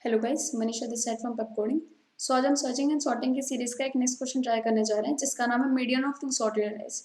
Hello guys, Manisha this side from Pepcoding. So आज हम searching and sorting की series का एक नेक्स्ट क्वेश्चन ट्राई करने जा रहे हैं जिसका नाम है median of two sorted arrays.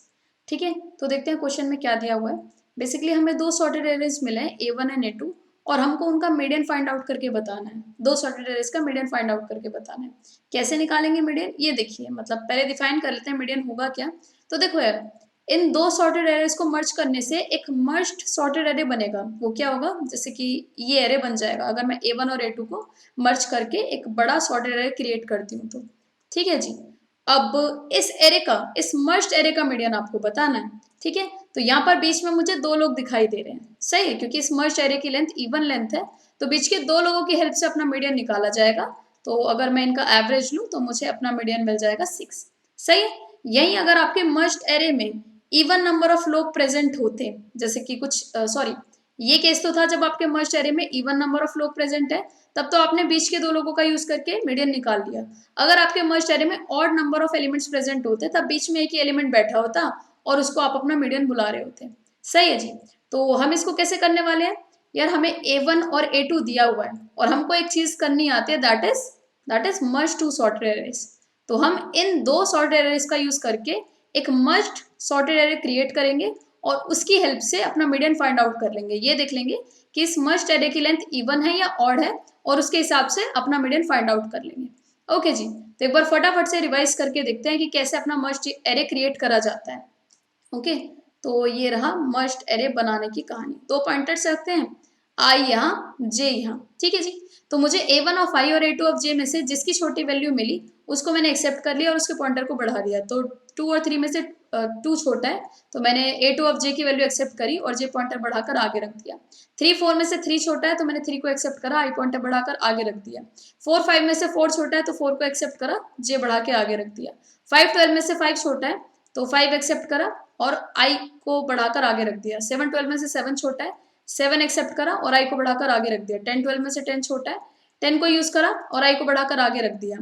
ठीक है, तो देखते हैं क्वेश्चन में क्या दिया हुआ है। बेसिकली हमें दो सॉर्टेड एरेज मिले हैं A1 एंड A2 और हमको उनका मीडियन फाइंड आउट करके बताना है। दो सॉर्टेड एरेज का मीडियन फाइंड आउट करके बताना है। कैसे निकालेंगे मीडियन, ये देखिए। मतलब पहले डिफाइन कर लेते हैं मीडियन होगा क्या। तो देखो यार, इन दो सॉर्टेड एरेज को मर्ज करने से एक मर्ज्ड सॉर्टेड एरे बनेगा। वो क्या होगा, जैसे कि ये एरे बन जाएगा अगर मैं A1 और A2 को मर्ज करके एक बड़ा सॉर्टेड एरे क्रिएट करती हूँ तो। ठीक है जी। अब इस एरे का, इस मर्ज्ड एरे का मीडियन आपको बताना है। ठीक है, तो यहाँ पर बीच में मुझे दो लोग दिखाई दे रहे हैं, सही है, क्योंकि इस मर्ज्ड एरे की लेंथ इवन लेंथ है। तो बीच के दो लोगों की हेल्प से अपना मीडियन निकाला जाएगा। तो अगर मैं इनका एवरेज लूँ तो मुझे अपना मीडियन मिल जाएगा 6। सही है। यही अगर आपके मर्ज्ड एरे में इवन नंबर ऑफ लोग प्रेजेंट होते, जैसे कि कुछ सॉरी, ये केस तो था जब आपके मर्ज्ड एरे में इवन नंबर ऑफ लोग प्रेजेंट है, तब तो आपने बीच के दो लोगों का यूज करके मीडियन निकाल लिया। अगर आपके मर्ज्ड एरे में odd number of elements present होते तब बीच में एक ही एलिमेंट बैठा होता और उसको आप अपना मीडियन बुला रहे होते। सही है जी। तो हम इसको कैसे करने वाले हैं यार, हमें A1 और A2 दिया हुआ है और हमको एक चीज करनी आती है, that is merge two sorted arrays. तो हम इन दो सॉर्टेड एरेज का यूज करके एक मर्ज्ड सॉर्टेड एरे क्रिएट करेंगे और उसकी हेल्प से अपना मीडियन फाइंड आउट कर लेंगे। ये देख लेंगे कि इस मर्ज्ड एरे की लेंथ इवन है या ऑड है और उसके हिसाब से अपना मीडियन फाइंड आउट कर लेंगे। ओके जी, तो एक बार फटाफट से रिवाइज करके देखते हैं कि कैसे अपना मर्ज्ड एरे क्रिएट करा जाता है। ओके, तो ये रहा मर्ज्ड एरे बनाने की कहानी। दो पॉइंटर्स रखते हैं, आई यहाँ, जे यहाँ। ठीक है जी। तो मुझे A1 ऑफ आई और A2 ऑफ जे में से जिसकी छोटी वैल्यू मिली उसको मैंने एक्सेप्ट कर लिया और उसके पॉइंटर को बढ़ा दिया। तो 2 और 3 में से 2 छोटा है, तो मैंने A2 ऑफ जे की वैल्यू एक्सेप्ट करी और जे पॉइंटर बढ़ाकर आगे रख दिया। 3 4 में से 3 छोटा है, तो मैंने 3 को एक्सेप्ट करा, आई पॉइंटर बढ़ाकर आगे रख दिया। 4 5 में से 4 छोटा है, तो 4 को एक्सेप्ट करा, जे बढ़ा के आगे रख दिया। 5 12 में से 5 छोटा है, तो 5 एक्सेप्ट करा और आई को बढ़ाकर आगे रख दिया। 7 12 में से 7 छोटा है, 7 एक्सेप्ट करा और आई को बढ़ाकर आगे रख दिया। 10 12 में से 10 छोटा है, 10 को यूज करा और आई को बढ़ाकर आगे रख दिया।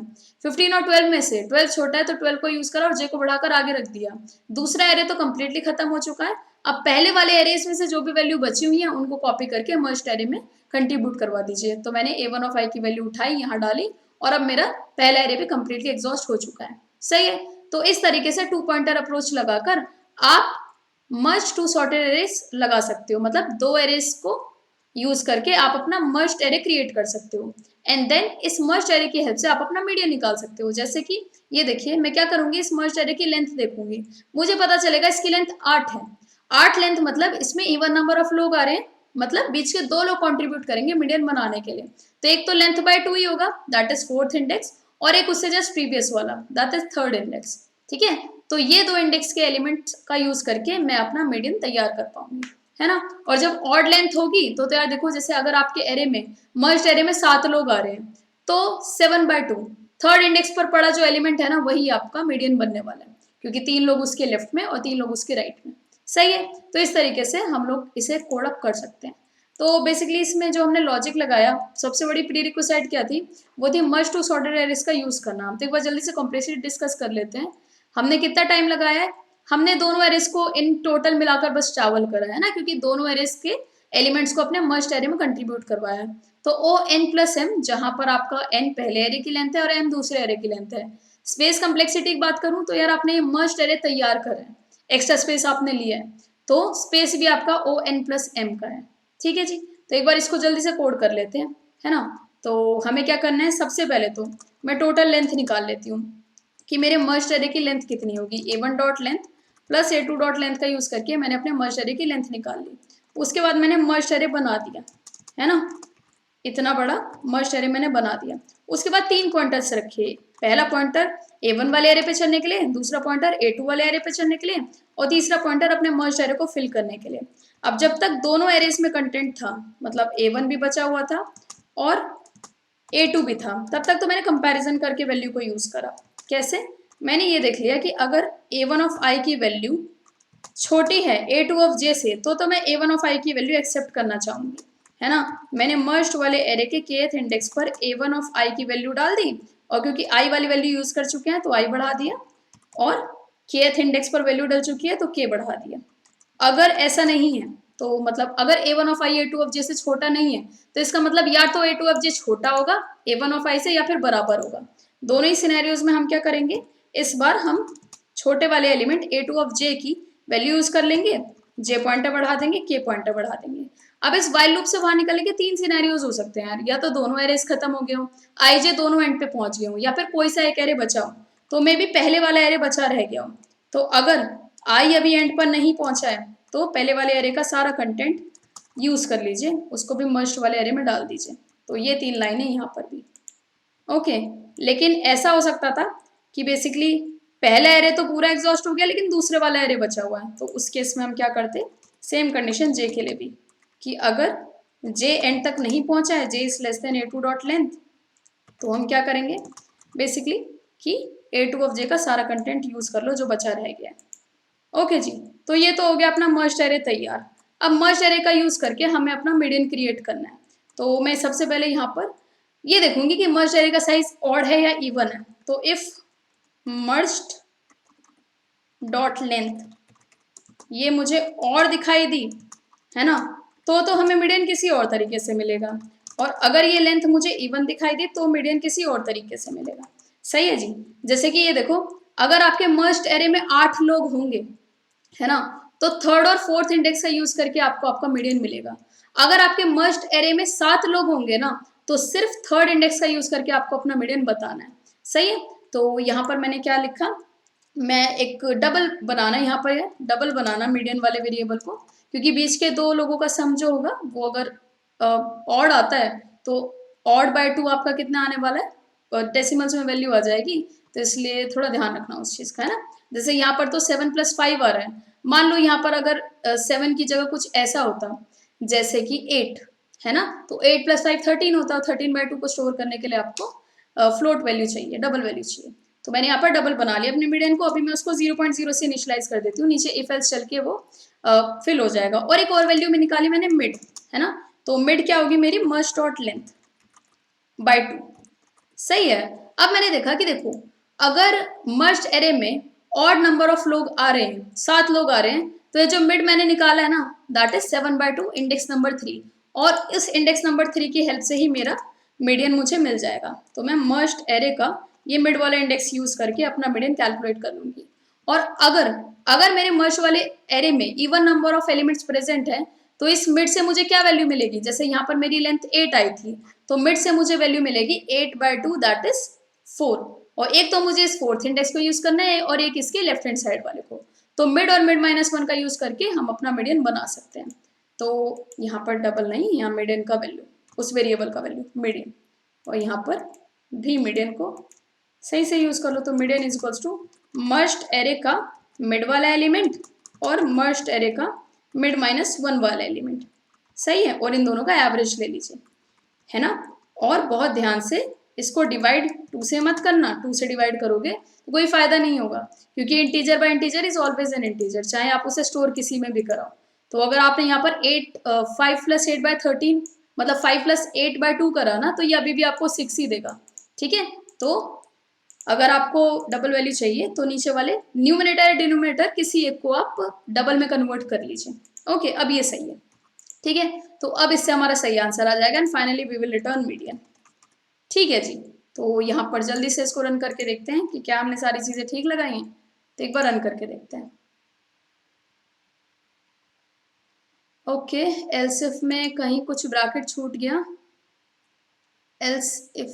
15 और 12 में से 12 छोटा है, तो 12 को यूज करा और जे को बढ़ाकर आगे रख दिया। दूसरा एरे तो कंप्लीटली खत्म हो चुका है। अब पहले वाले एरेज में से जो भी वैल्यू बची हुई है उनको कॉपी करके मर्ज्ड एरे में कंट्रीब्यूट करवा दीजिए। तो मैंने A1 ऑफ आई की वैल्यू उठाई, यहाँ डाली और अब मेरा पहला एरे भी कंप्लीटली एग्जॉस्ट हो चुका है। सही है। तो इस तरीके से 2 पॉइंटर अप्रोच लगाकर आप मर्ज टू सॉर्टेड एरेज लगा सकते हो। मतलब दो एरेज को यूज करके आप अपना मर्ज्ड एरे क्रिएट कर सकते हो एंड देन इस मर्ज्ड एरे की हेल्प से आप अपना मीडियन निकाल सकते हो। जैसे कि ये देखिए, मैं क्या करूंगी, इस मर्ज्ड एरे की लेंथ देखूंगी, मुझे पता चलेगा इसकी लेंथ 8 है। 8 लेंथ मतलब इसमें इवन नंबर ऑफ लोग आ रहे हैं, मतलब बीच के दो लोग कंट्रीब्यूट करेंगे मीडियन बनाने के लिए। तो एक तो लेंथ बाय 2 ही होगा, दैट इज 4th इंडेक्स, और एक उससे जस्ट प्रीवियस वाला, दैट इज 3rd इंडेक्स। ठीक है, तो ये दो इंडेक्स के एलिमेंट्स का यूज करके मैं अपना मीडियन तैयार कर पाऊंगी, है ना। और जब ऑड लेंथ होगी तो यार देखो, जैसे अगर आपके एरे में, मर्ज्ड एरे में 7 लोग आ रहे हैं, तो 7/2 3rd इंडेक्स पर पड़ा जो एलिमेंट है ना, वही आपका मीडियन बनने वाला है, क्योंकि 3 लोग उसके लेफ्ट में और 3 लोग उसके राइट में। सही है। तो इस तरीके से हम लोग इसे कोड अप कर सकते हैं। तो बेसिकली इसमें जो हमने लॉजिक लगाया, सबसे बड़ी प्रीरिक्विजिट क्या थी, वो थी मर्ज टू सॉर्टेड एरेज का यूज करना। तो एक बार जल्दी से कॉम्प्लेक्सिटी डिस्कस कर लेते हैं। हमने कितना टाइम लगाया है, हमने दोनों एरेज को इन टोटल मिलाकर बस ट्रैवल करा है ना, क्योंकि दोनों एरेज के एलिमेंट्स को अपने मर्ज्ड एरे में कंट्रीब्यूट करवाया है। तो O(n+m), जहां पर आपका n पहले एरे की लेंथ है और m दूसरे एरे की लेंथ है। स्पेस कम्प्लेक्सिटी की बात करूं तो यार आपने ये मर्ज्ड एरे तैयार करा है, एक्स्ट्रा स्पेस आपने लिया है, तो स्पेस भी आपका O(n+m) का है। ठीक है जी। तो एक बार इसको जल्दी से कोड कर लेते हैं, है ना। तो हमें क्या करना है, सबसे पहले तो मैं टोटल लेंथ निकाल लेती हूँ कि मेरे मर्ज्ड एरे की लेंथ कितनी होगी। A1 dot length plus A2 dot length का यूज करके मैंने अपने मर्ज्ड एरे की लेंथ निकाल ली। उसके बाद मैंने मर्ज्ड एरे बना दिया, है ना, इतना बड़ा मर्ज्ड एरे मैंने बना दिया। उसके बाद 3 पॉइंटर्स रखे, पहला पॉइंटर A1 वाले एरे पे चलने के लिए, दूसरा पॉइंटर A2 वाले एरे पे चलने के लिए और तीसरा पॉइंटर अपने मर्ज्ड एरे को फिल करने के लिए। अब जब तक दोनों एरेज में कंटेंट था, मतलब A1 भी बचा हुआ था और A2 भी था, तब तक तो मैंने कंपैरिजन करके वैल्यू को यूज करा। कैसे, मैंने ये देख लिया कि अगर A1 ऑफ आई की वैल्यू छोटी है A2 ऑफ जे से, तो मैं A1 ऑफ आई की वैल्यू एक्सेप्ट करना चाहूंगी, है ना। मैंने मर्ज्ड वाले एरे के kth इंडेक्स पर A1 ऑफ आई की वैल्यू डाल दी और क्योंकि आई वाली वैल्यू यूज कर चुके हैं तो आई बढ़ा दिया, और kth इंडेक्स पर वैल्यू डल चुकी है तो k बढ़ा दिया। अगर ऐसा नहीं है तो मतलब अगर a1 of i a2 of j से छोटा नहीं है तो इसका मतलब या तो a2 ऑफ j छोटा होगा a1 ऑफ i से या फिर बराबर होगा। दोनों ही सिनेरियोज में हम क्या करेंगे, इस बार हम छोटे वाले एलिमेंट a2 ऑफ j की वैल्यू यूज कर लेंगे, j पॉइंटर बढ़ा देंगे, k पॉइंटर बढ़ा देंगे। अब इस वाइल लूप से बाहर निकलने के 3 सिनेरियोज हो सकते हैं यार, या तो दोनों एरेस खत्म हो गए हो, आई जे दोनों एंड पे पहुंच गए हो, या फिर कोई सा एक एरे बचा हो, तो मे भी पहले वाला एरे बचा रह गया हो। तो अगर आई अभी एंड पर नहीं पहुंचा है तो पहले वाले एरे का सारा कंटेंट यूज कर लीजिए, उसको भी मर्ज्ड वाले एरे में डाल दीजिए। तो ये 3 लाइनें यहाँ पर भी ओके। लेकिन ऐसा हो सकता था कि बेसिकली पहला एरे तो पूरा एग्जॉस्ट हो गया लेकिन दूसरे वाला एरे बचा हुआ है, तो उस केस में हम क्या करते, सेम कंडीशन जे के लिए भी कि अगर जे एंड तक नहीं पहुंचा है, J is less than a2 dot length, तो हम क्या करेंगे बेसिकली कि a2 ऑफ जे का सारा कंटेंट यूज कर लो जो बचा रह गया है। ओके जी, तो ये तो हो गया अपना मर्ज्ड एरे तैयार। अब मर्ज्ड एरे का यूज करके हमें अपना मीडियन क्रिएट करना है। तो मैं सबसे पहले यहाँ पर ये देखूंगी कि मर्ज्ड एरे का साइज ऑड है या इवन है। तो इफ मर्ज्ड डॉट लेंथ ये मुझे और दिखाई दी है ना, तो हमें मीडियन किसी और तरीके से मिलेगा, और अगर ये लेंथ मुझे इवन दिखाई दी तो मीडियन किसी और तरीके से मिलेगा। सही है जी। जैसे कि ये देखो, अगर आपके मर्ज्ड एरे में 8 लोग होंगे है ना, तो थर्ड और फोर्थ इंडेक्स का यूज करके आपको आपका मीडियन मिलेगा। अगर आपके मर्ज्ड एरे में 7 लोग होंगे ना, तो सिर्फ थर्ड इंडेक्स का यूज करके आपको अपना मीडियन बताना है। सही है। तो यहाँ पर मैंने क्या लिखा, मैं एक डबल बनाना यहाँ पर है, डबल बनाना मीडियन वाले वेरिएबल को, क्योंकि बीच के 2 लोगों का सम जो होगा वो अगर ऑड आता है तो ऑड बाय 2 आपका कितना आने वाला है, डेसिमल्स में वैल्यू आ जाएगी, तो इसलिए थोड़ा ध्यान रखना उस चीज़ का है ना। जैसे यहाँ पर तो 7 + 5 आ रहा है, मान लो यहाँ पर अगर 7 की जगह कुछ ऐसा होता जैसे कि 8 है ना, तो 8 + 5 13 होता है, 13/2 को स्टोर करने के लिए आपको फ्लोट वैल्यू चाहिए, डबल वैल्यू चाहिए। तो मैंने यहाँ पर डबल बना लिया अपने मीडियन को। अभी मैं उसको 0.0 से इनिशियलाइज कर देती हूँ, नीचे इफ एल्स चल के वो फिल हो जाएगा। और एक और वैल्यू में निकाली मैंने मिड है ना, तो मिड क्या होगी मेरी, मर्ज्ड डॉट लेंथ बाय 2। सही है। अब मैंने देखा कि देखो, अगर मर्ज्ड एरे में ऑड नंबर ऑफ लोग आ रहे हैं, 7 लोग आ रहे हैं, तो ये जो मिड मैंने निकाला है ना, दैट इज 7/2 इंडेक्स नंबर 3, और इस इंडेक्स नंबर 3 की हेल्प से ही मेरा मीडियन मुझे मिल जाएगा। तो मैं मर्ज्ड एरे का ये मिड वाला इंडेक्स यूज करके अपना मीडियन कैलकुलेट कर लूंगी। और अगर मेरे मर्ज वाले एरे में even number of elements present है, तो इस मिड से मुझे क्या वैल्यू मिलेगी, जैसे यहाँ पर मेरी लेंथ 8 आई थी, तो मिड से मुझे वैल्यू मिलेगी 8/2 दैट इज 4। और एक तो मुझे इस फोर्थ इंडेक्स को यूज करना है और एक इसके लेफ्ट हैंड साइड वाले को, तो मिड और मिड -1 का यूज करके हम अपना मीडियन बना सकते हैं। तो यहाँ पर डबल नहीं, यहाँ मीडियन का वैल्यू, उस वेरिएबल का वैल्यू मीडियन, और यहाँ पर भी मीडियन को सही से यूज कर लो। तो median is equals to merged array का मिड वाला एलिमेंट और मर्ज्ड एरे का मिड -1 वाला एलिमेंट। सही है। और इन दोनों का एवरेज ले लीजिए है ना। और बहुत ध्यान से इसको डिवाइड 2 से मत करना, 2 से डिवाइड करोगे तो कोई फायदा नहीं होगा, क्योंकि integer by integer is always an integer, चाहे आप उसे स्टोर किसी में भी कराओ। तो अगर आपने यहाँ पर 5 + 8/13 मतलब 5 + 8/2 करा ना, तो ये अभी भी आपको 6 ही देगा। ठीक है। तो अगर आपको डबल वैल्यू चाहिए तो नीचे वाले न्यूमिनेटर या डिनोमिनेटर किसी एक को आप डबल में कन्वर्ट कर लीजिए। ओके, अब ये सही है। ठीक है। तो अब इससे हमारा सही आंसर आ जाएगा and finally we will return median. ठीक है जी। तो यहाँ पर जल्दी से इसको रन करके देखते हैं कि क्या हमने सारी चीजें ठीक लगाई हैं। तो एक बार रन करके देखते हैं। ओके, एल्स इफ में कहीं कुछ ब्रैकेट छूट गया, एल्स इफ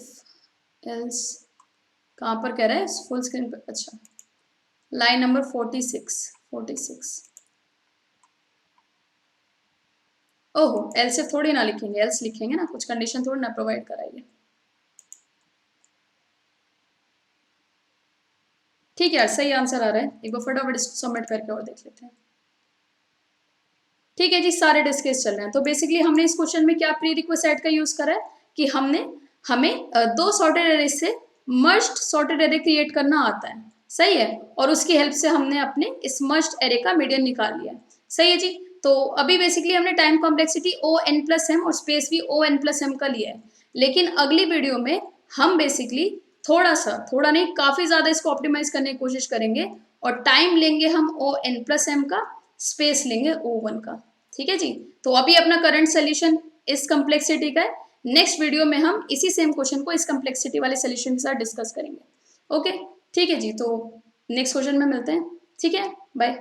एल्स कहाँ पर कह रहा है, फुल स्क्रीन पर, अच्छा लाइन नंबर 46। ओहो, एल्स इफ थोड़ी ना लिखेंगे, एल्स लिखेंगे ना, कुछ कंडीशन थोड़ी ना प्रोवाइड कराइए। ठीक है यार, सही आंसर आ रहा है। एक बार फटाफट इसको सबमिट करके और देख लेते हैं। ठीक है जी, सारे डिस्कस चल रहे हैं। तो बेसिकली हमने इस क्वेश्चन में क्या प्री रिक्वेस्ट का यूज करा है कि हमें 2 सॉर्टेड एरे से मर्ज्ड सॉर्टेड एरे क्रिएट करना आता है। सही है। और उसकी हेल्प से हमने अपने इस मर्ज्ड एरे का मीडियन निकाल लिया। सही है जी। तो अभी बेसिकली हमने टाइम कॉम्प्लेक्सिटी O(n+m) और स्पेस भी O(n+m) का लिया है, लेकिन अगली वीडियो में हम बेसिकली थोड़ा नहीं, काफी ज्यादा इसको ऑप्टिमाइज करने की कोशिश करेंगे, और टाइम लेंगे हम O(n+m) का, स्पेस लेंगे O1 का। ठीक है जी। तो अभी अपना करंट सोल्यूशन इस कम्प्लेक्सिटी का है, नेक्स्ट वीडियो में हम इसी सेम क्वेश्चन को इस कम्प्लेक्सिटी वाले सोल्यूशन के साथ डिस्कस करेंगे। ओके ठीक है जी, तो नेक्स्ट क्वेश्चन में मिलते हैं। ठीक है, बाय।